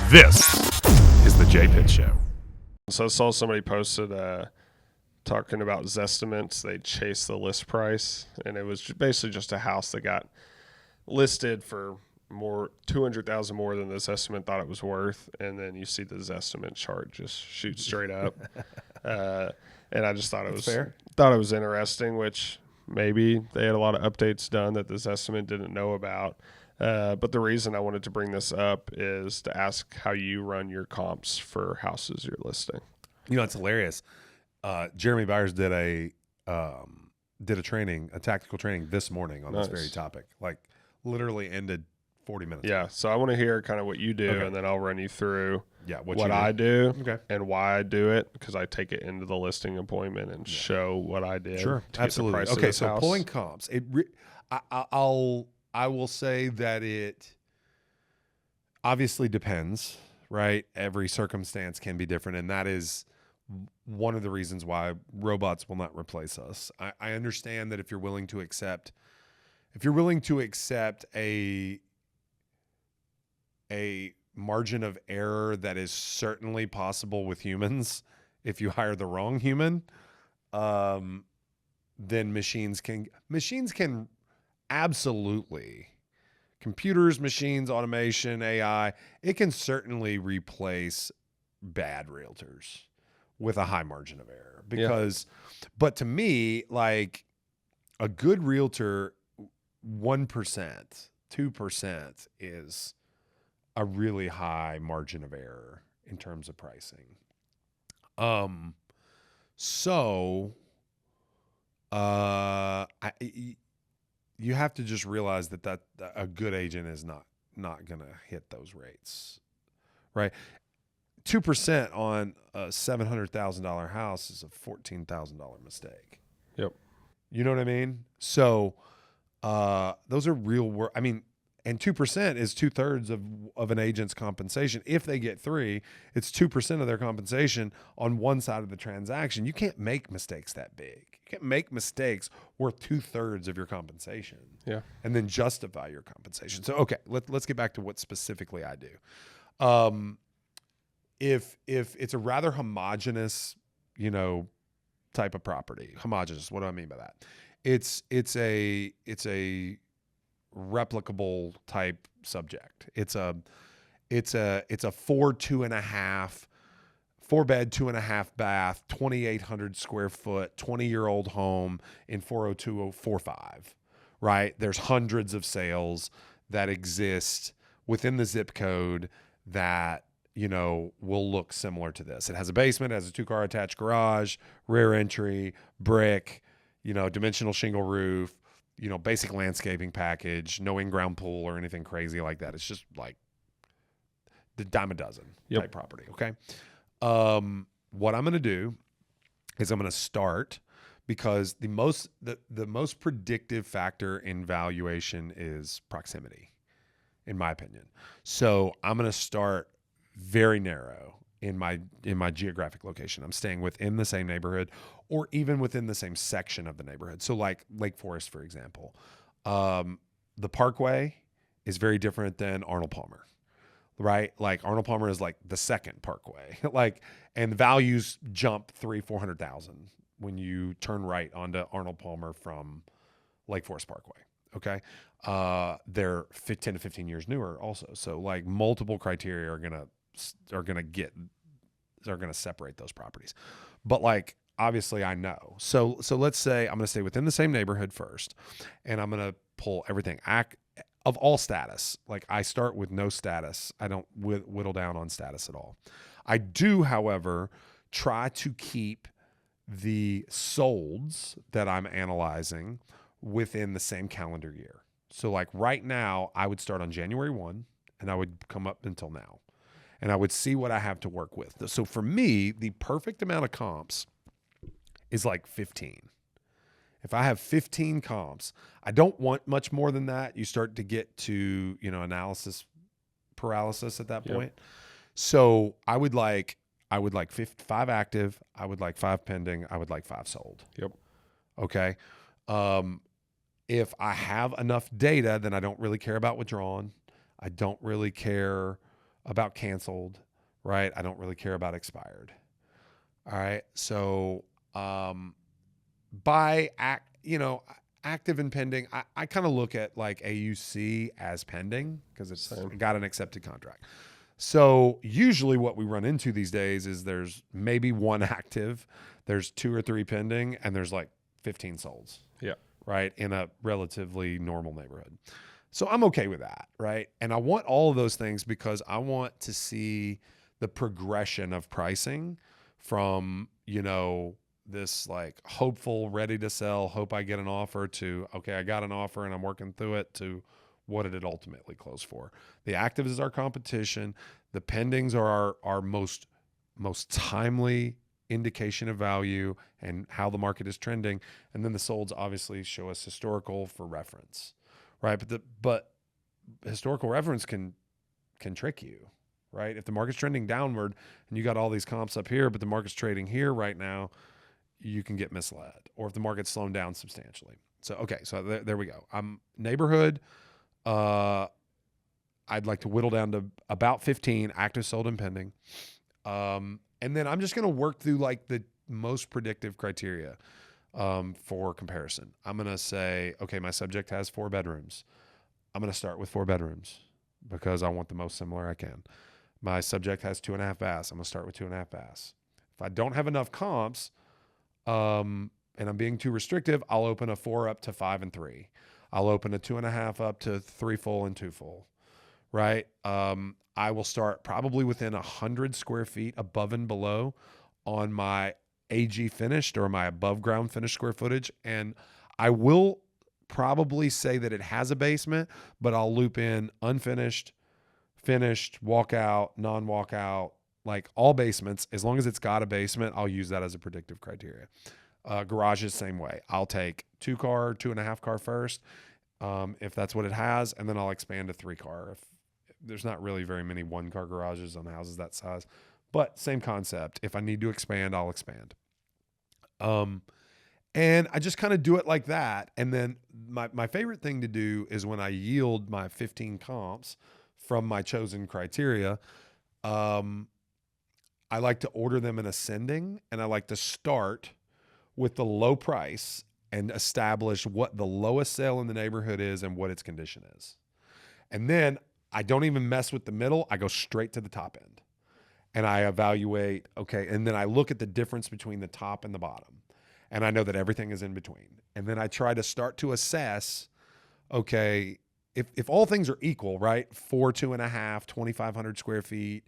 This is the J Pitt Show. So I saw somebody posted talking about Zestimates. They chased the list price, and it was basically just a house that got listed for more $200,000 more than this estimate thought it was worth, and then you see the Zestimate chart just shoot straight up. And I just thought it was interesting, which maybe they had a lot of updates done that this estimate didn't know about. But the reason I wanted to bring this up is to ask how you run your comps for houses you're listing. You know, it's hilarious. Jeremy Byers did a training, a tactical training this morning on this very topic. Like literally ended 40 minutes ago. So I want to hear kind of what you do, and then I'll run you through what I do and why I do it, because I take it into the listing appointment and show what I did. Sure, absolutely. Okay, so house. Pulling comps, I will say that it obviously depends, right? Every circumstance can be different, and that is one of the reasons why robots will not replace us. I understand that if you're willing to accept a margin of error that is certainly possible with humans, if you hire the wrong human, then machines can absolutely, computers, machines, automation, AI, it can certainly replace bad realtors with a high margin of error. But to me, like a good realtor, 1%, 2% is a really high margin of error in terms of pricing. You have to just realize that a good agent is not going to hit those rates, right? 2% on a $700,000 house is a $14,000 mistake. Yep. You know what I mean? So those are real work. I mean, and 2% is 2/3 of an agent's compensation. If they get 3, it's 2% of their compensation on one side of the transaction. You can't make mistakes that big. You can't make mistakes worth 2/3 of your compensation. Yeah. And then justify your compensation. So, okay, let's get back to what specifically I do. If it's a rather homogenous, type of property, homogenous, what do I mean by that? It's a replicable type subject. It's a 4 bed, 2.5 bath, 2,800 square foot, 20-year-old home in 40245, right? There's hundreds of sales that exist within the zip code that, will look similar to this. It has a basement, it has a 2-car attached garage, rear entry, brick, dimensional shingle roof, basic landscaping package, no in-ground pool or anything crazy like that. It's just like the dime a dozen type property. Okay. What I'm going to do is I'm going to start, because the most predictive factor in valuation is proximity, in my opinion. So I'm going to start very narrow in my geographic location. I'm staying within the same neighborhood or even within the same section of the neighborhood. So like Lake Forest, for example, the Parkway is very different than Arnold Palmer, right? Like Arnold Palmer is like the second Parkway, and values jump 300,000-400,000 when you turn right onto Arnold Palmer from Lake Forest Parkway. Okay. They're 10 to 15 years newer also. So like multiple criteria are going to separate those properties. But like, obviously I know. So let's say I'm going to stay within the same neighborhood first, and I'm going to pull everything of all status. Like I start with no status. I don't whittle down on status at all. I do, however, try to keep the solds that I'm analyzing within the same calendar year. So like right now, I would start on January 1 and I would come up until now, and I would see what I have to work with. So for me, the perfect amount of comps is like 15. If I have 15 comps, I don't want much more than that. You start to get to, analysis paralysis at that point. So I would like 5 active. I would like 5 pending. I would like 5 sold. Yep. Okay. If I have enough data, then I don't really care about withdrawn. I don't really care about canceled, right? I don't really care about expired. All right. So, by active and pending, I kind of look at like AUC as pending because it's got an accepted contract. So usually what we run into these days is there's maybe one active, there's 2 or 3 pending, and there's like 15 solds. Yeah. Right. In a relatively normal neighborhood. So I'm okay with that. Right. And I want all of those things because I want to see the progression of pricing from, this like hopeful, ready to sell, hope I get an offer to, okay, I got an offer and I'm working through it to what did it ultimately close for? The actives is our competition. The pendings are our most timely indication of value and how the market is trending. And then the solds obviously show us historical for reference, right? But historical reference can trick you, right? If the market's trending downward and you got all these comps up here, but the market's trading here right now, you can get misled. Or if the market's slowing down substantially. So, okay, so there we go. Neighborhood, I'd like to whittle down to about 15 active, sold, and pending. And then I'm just going to work through like the most predictive criteria for comparison. I'm going to say, okay, my subject has 4 bedrooms. I'm going to start with 4 bedrooms because I want the most similar I can. My subject has 2.5 baths. I'm going to start with 2.5 baths. If I don't have enough comps, and I'm being too restrictive, I'll open a 4 up to 5 and 3. I'll open a 2.5 up to 3 full and 2 full, right? I will start probably within 100 square feet above and below on my AG finished or my above ground finished square footage. And I will probably say that it has a basement, but I'll loop in unfinished, finished, walkout, non-walkout, like all basements. As long as it's got a basement, I'll use that as a predictive criteria. Garages, same way. I'll take 2-car, 2.5 car first, if that's what it has, and then I'll expand to 3-car. If there's not really very many 1-car garages on houses that size, but same concept. If I need to expand, I'll expand. And I just kind of do it like that. And then my favorite thing to do is when I yield my 15 comps from my chosen criteria, I like to order them in ascending, and I like to start with the low price and establish what the lowest sale in the neighborhood is and what its condition is. And then I don't even mess with the middle. I go straight to the top end and I evaluate, okay, and then I look at the difference between the top and the bottom. And I know that everything is in between. And then I try to start to assess, okay, if all things are equal, right? 4, 2.5, 2,500 square feet,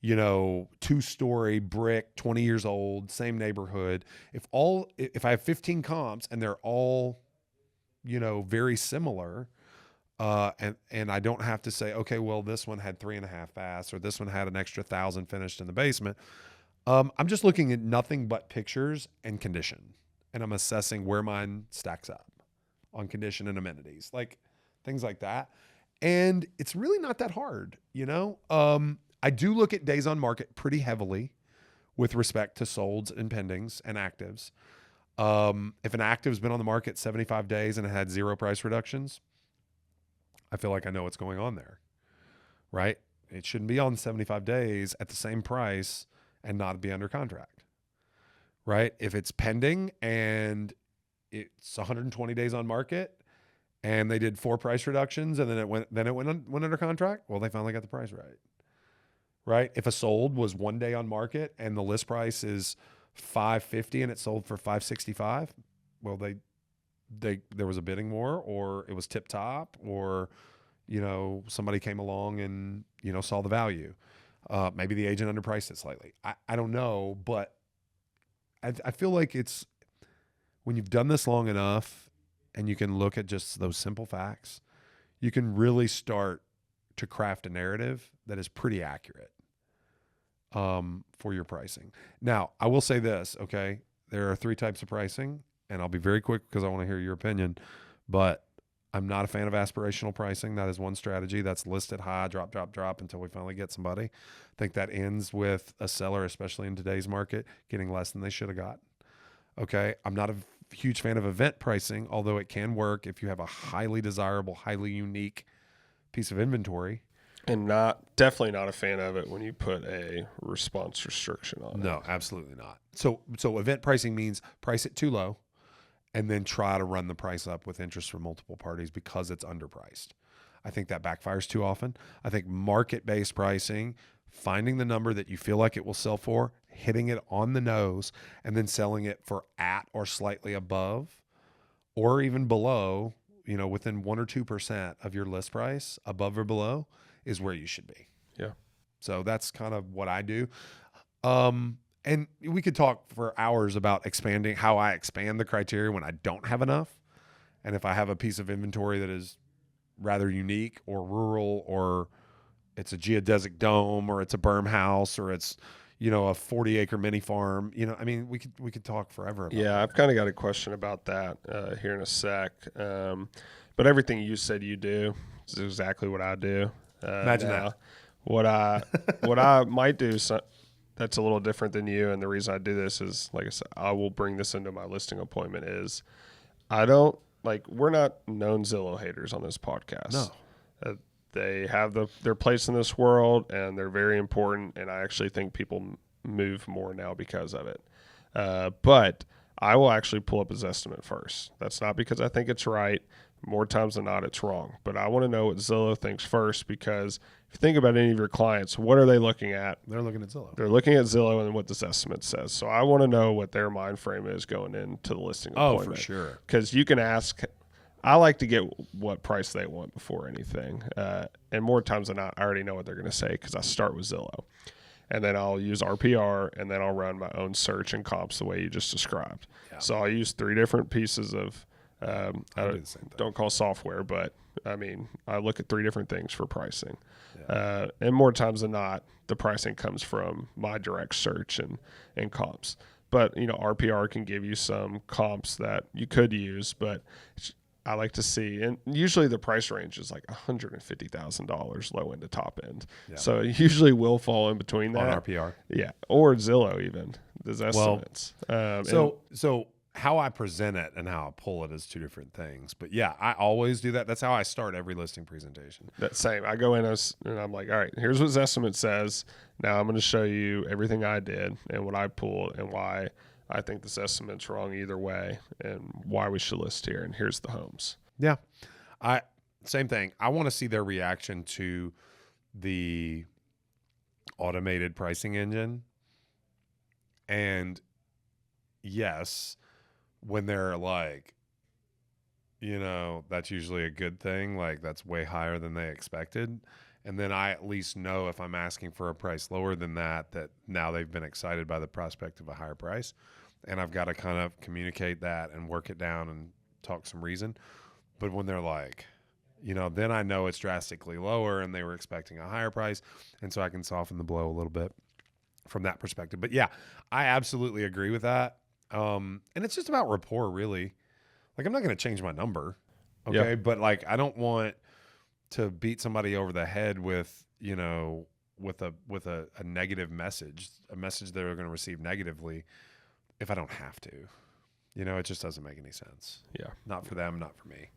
2-story brick, 20 years old, same neighborhood. If I have 15 comps and they're all, very similar, and I don't have to say, okay, well, this one had 3.5 baths or this one had an extra 1,000 finished in the basement. I'm just looking at nothing but pictures and condition, and I'm assessing where mine stacks up on condition and amenities, like things like that. And it's really not that hard, I do look at days on market pretty heavily with respect to solds and pendings and actives. If an active's been on the market 75 days and it had 0 price reductions, I feel like I know what's going on there, right? It shouldn't be on 75 days at the same price and not be under contract, right? If it's pending and it's 120 days on market and they did 4 price reductions and then it went under contract, well, they finally got the price right? If a sold was 1 day on market and the list price is $550 and it sold for $565, well, there was a bidding war, or it was tip top, or somebody came along and saw the value. Maybe the agent underpriced it slightly. I don't know, but I feel like it's when you've done this long enough and you can look at just those simple facts, you can really start to craft a narrative that is pretty accurate for your pricing. Now, I will say this, okay? There are 3 types of pricing, and I'll be very quick because I want to hear your opinion, but I'm not a fan of aspirational pricing. That is one strategy. That's listed high, drop until we finally get somebody. I think that ends with a seller, especially in today's market, getting less than they should have got. Okay. I'm not a huge fan of event pricing, although it can work if you have a highly desirable, highly unique piece of inventory. And definitely not a fan of it when you put a response restriction on it. No, absolutely not. So event pricing means price it too low and then try to run the price up with interest from multiple parties because it's underpriced. I think that backfires too often. I think market-based pricing, finding the number that you feel like it will sell for, hitting it on the nose, and then selling it for at or slightly above or even below, within 1 or 2% of your list price, above or below, is where you should be. Yeah. So that's kind of what I do. And we could talk for hours about expanding how I expand the criteria when I don't have enough. And if I have a piece of inventory that is rather unique or rural, or it's a geodesic dome, or it's a berm house, or it's, a 40-acre mini farm, we could talk forever about that. I've kind of got a question about that here in a sec. But everything you said you do is exactly what I do. Imagine now, that. What I might do that's a little different than you, and the reason I do this is, like I said, I will bring this into my listing appointment. Is we're not known Zillow haters on this podcast. No. They have their place in this world, and they're very important. And I actually think people move more now because of it. But I will actually pull up a Zestimate first. That's not because I think it's right. More times than not, it's wrong. But I want to know what Zillow thinks first, because if you think about any of your clients, what are they looking at? They're looking at Zillow. They're looking at Zillow and what the Zestimate says. So I want to know what their mind frame is going into the listing appointment. Oh, for sure. Because you can ask. I like to get what price they want before anything. And more times than not, I already know what they're going to say because I start with Zillow. And then I'll use RPR, and then I'll run my own search and comps the way you just described. Yeah. So I'll use 3 different pieces of I don't call software, but I look at 3 different things for pricing. Yeah. And more times than not, the pricing comes from my direct search and comps. But, RPR can give you some comps that you could use, but I like to see, and usually the price range is like $150,000 low end to top end. Yeah. So it usually will fall in between that. On RPR. Yeah. Or Zillow even. There's estimates. So how I present it and how I pull it is 2 different things. But yeah, I always do that. That's how I start every listing presentation. That same. I go in and I'm like, all right, here's what Zestimate says. Now I'm going to show you everything I did and what I pulled and why I think this estimate's wrong either way and why we should list here. And here's the homes. Yeah. Same thing. I want to see their reaction to the automated pricing engine. And yes, when they're like, that's usually a good thing. Like, that's way higher than they expected. And then I at least know if I'm asking for a price lower than that now they've been excited by the prospect of a higher price. And I've got to kind of communicate that and work it down and talk some reason. But when they're like, then I know it's drastically lower and they were expecting a higher price. And so I can soften the blow a little bit from that perspective. But yeah, I absolutely agree with that. And it's just about rapport, really. Like, I'm not going to change my number. Okay. Yep. But I don't want to beat somebody over the head with, with a negative message, a message they're going to receive negatively if I don't have to. It just doesn't make any sense. Yeah. Not for them, not for me.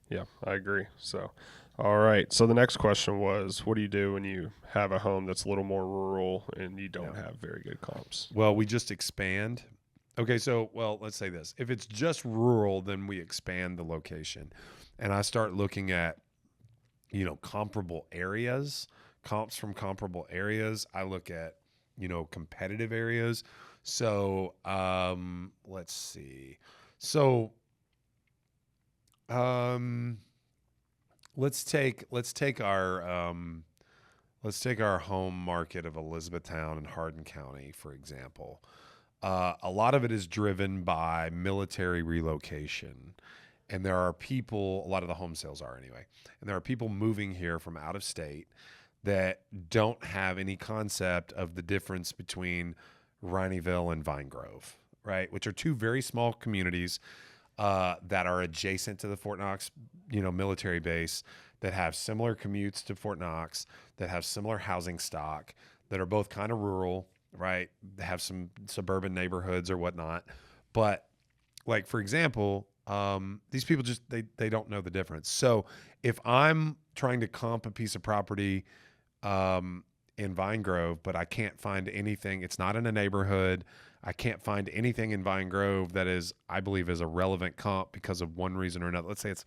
Yeah, I agree. So, all right. So the next question was, what do you do when you have a home that's a little more rural and you don't have very good comps? Well, we just expand. Okay, so, let's say this. If it's just rural, then we expand the location. And I start looking at, comparable areas, comps from comparable areas. I look at, competitive areas. So, let's see. So, let's take our home market of Elizabethtown and Hardin County, for example. A lot of it is driven by military relocation. And there are people, a lot of the home sales are anyway, and there are people moving here from out of state that don't have any concept of the difference between Rineyville and Vine Grove, right? Which are 2 very small communities that are adjacent to the Fort Knox, military base, that have similar commutes to Fort Knox, that have similar housing stock, that are both kind of rural, right? They have some suburban neighborhoods or whatnot. But for example, these people just, they don't know the difference. So if I'm trying to comp a piece of property in Vine Grove, but I can't find anything. It's not in a neighborhood. I can't find anything in Vine Grove that is, I believe, is a relevant comp because of one reason or another. Let's say it's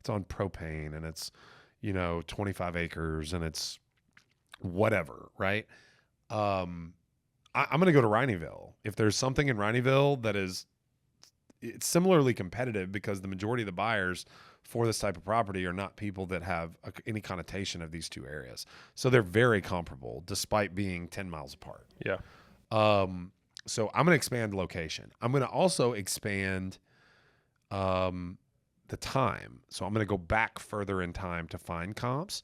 on propane and it's, 25 acres and it's whatever, right? I'm going to go to Rhineyville. If there's something in Rhineyville that is, it's similarly competitive because the majority of the buyers for this type of property are not people that have any connotation of these two areas. So they're very comparable despite being 10 miles apart. Yeah. So I'm going to expand location. I'm going to also expand the time. So I'm going to go back further in time to find comps.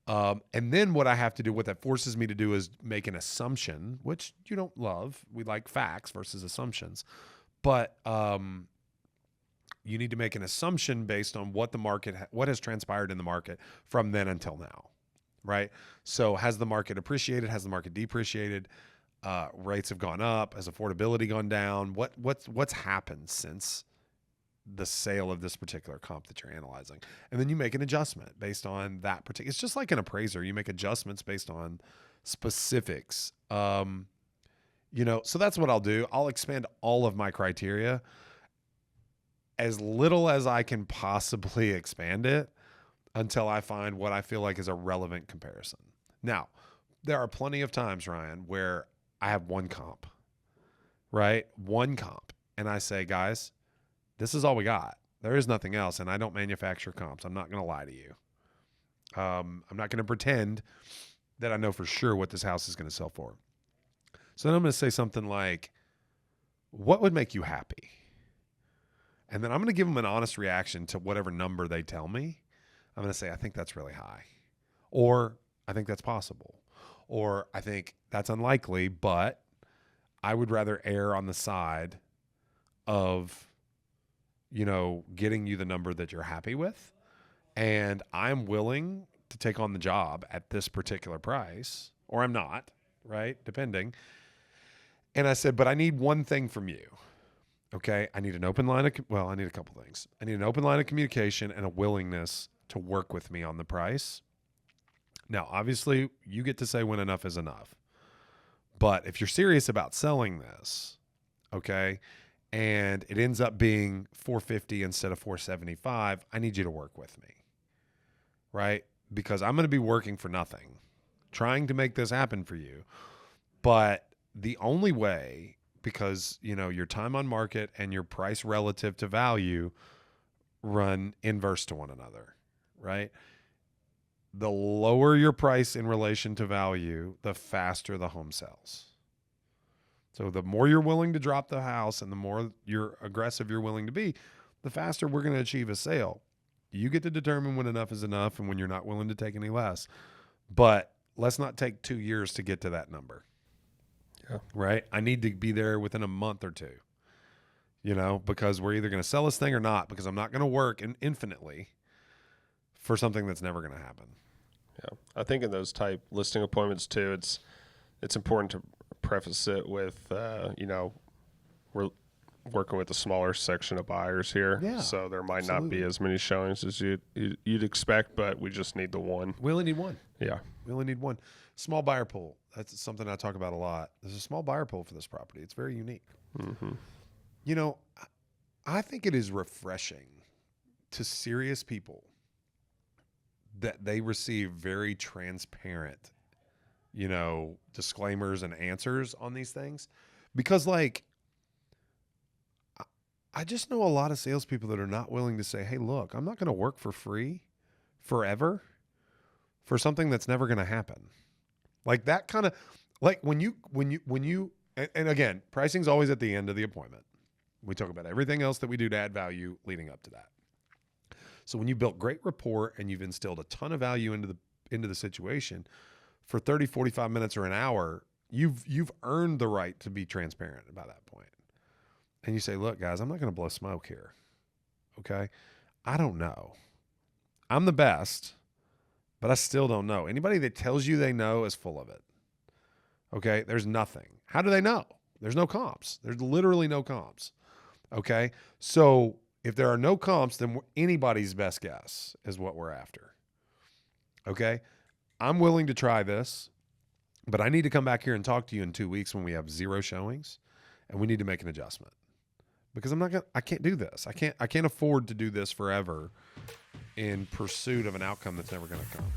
And then what I have to do, what that forces me to do is make an assumption, which you don't love. We like facts versus assumptions. But you need to make an assumption based on what the market, what has transpired in the market from then until now, right? So has the market appreciated? Has the market depreciated? Rates have gone up. Has affordability gone down? What's happened since the sale of this particular comp that you're analyzing? And then you make an adjustment based on that particular. It's just like an appraiser. You make adjustments based on specifics. So that's what I'll do. I'll expand all of my criteria as little as I can possibly expand it until I find what I feel like is a relevant comparison. Now, there are plenty of times, Ryan, where I have one comp, right? One comp. And I say, guys, this is all we got. There is nothing else. And I don't manufacture comps. I'm not going to lie to you. I'm not going to pretend that I know for sure what this house is going to sell for. So then I'm going to say something like, what would make you happy? And then I'm going to give them an honest reaction to whatever number they tell me. I'm going to say, I think that's really high. Or I think that's possible. Or I think that's unlikely, but I would rather err on the side of, getting you the number that you're happy with. And I'm willing to take on the job at this particular price, or I'm not, right? Depending. And I said, but I need one thing from you. Okay. I need an open line I need a couple things. I need an open line of communication and a willingness to work with me on the price. Now, obviously, you get to say when enough is enough. But if you're serious about selling this, okay, and it ends up being $450 instead of $475, I need you to work with me, right? Because I'm going to be working for nothing, trying to make this happen for you. But the only way, because, your time on market and your price relative to value run inverse to one another, right? The lower your price in relation to value, the faster the home sells. So the more you're willing to drop the house and the more you're aggressive you're willing to be, the faster we're going to achieve a sale. You get to determine when enough is enough and when you're not willing to take any less. But let's not take 2 years to get to that number. Yeah. Right? I need to be there within a month or two, because we're either going to sell this thing or not, because I'm not going to work infinitely for something that's never going to happen. Yeah. I think in those type listing appointments too, it's important to preface it with, we're working with a smaller section of buyers here. Yeah, so there might absolutely. not be as many showings as you'd expect, but we just need the one. We only need one. Yeah. We only need one. Small buyer pool. That's something I talk about a lot. There's a small buyer pool for this property. It's very unique. Mm-hmm. I think it is refreshing to serious people that they receive very transparent, disclaimers and answers on these things. Because, I just know a lot of salespeople that are not willing to say, hey, look, I'm not going to work for free forever for something that's never going to happen. Like that kind of, like when you, and again, pricing's always at the end of the appointment. We talk about everything else that we do to add value leading up to that. So when you built great rapport and you've instilled a ton of value into the situation for 30, 45 minutes or an hour, you've earned the right to be transparent by that point. And you say, look, guys, I'm not going to blow smoke here. Okay. I don't know. I'm the best, but I still don't know. Anybody that tells you they know is full of it. Okay. There's nothing. How do they know? There's no comps. There's literally no comps. Okay. So if there are no comps, then anybody's best guess is what we're after. Okay. I'm willing to try this, but I need to come back here and talk to you in 2 weeks when we have 0 showings, and we need to make an adjustment because I can't do this. I can't afford to do this forever in pursuit of an outcome that's never going to come.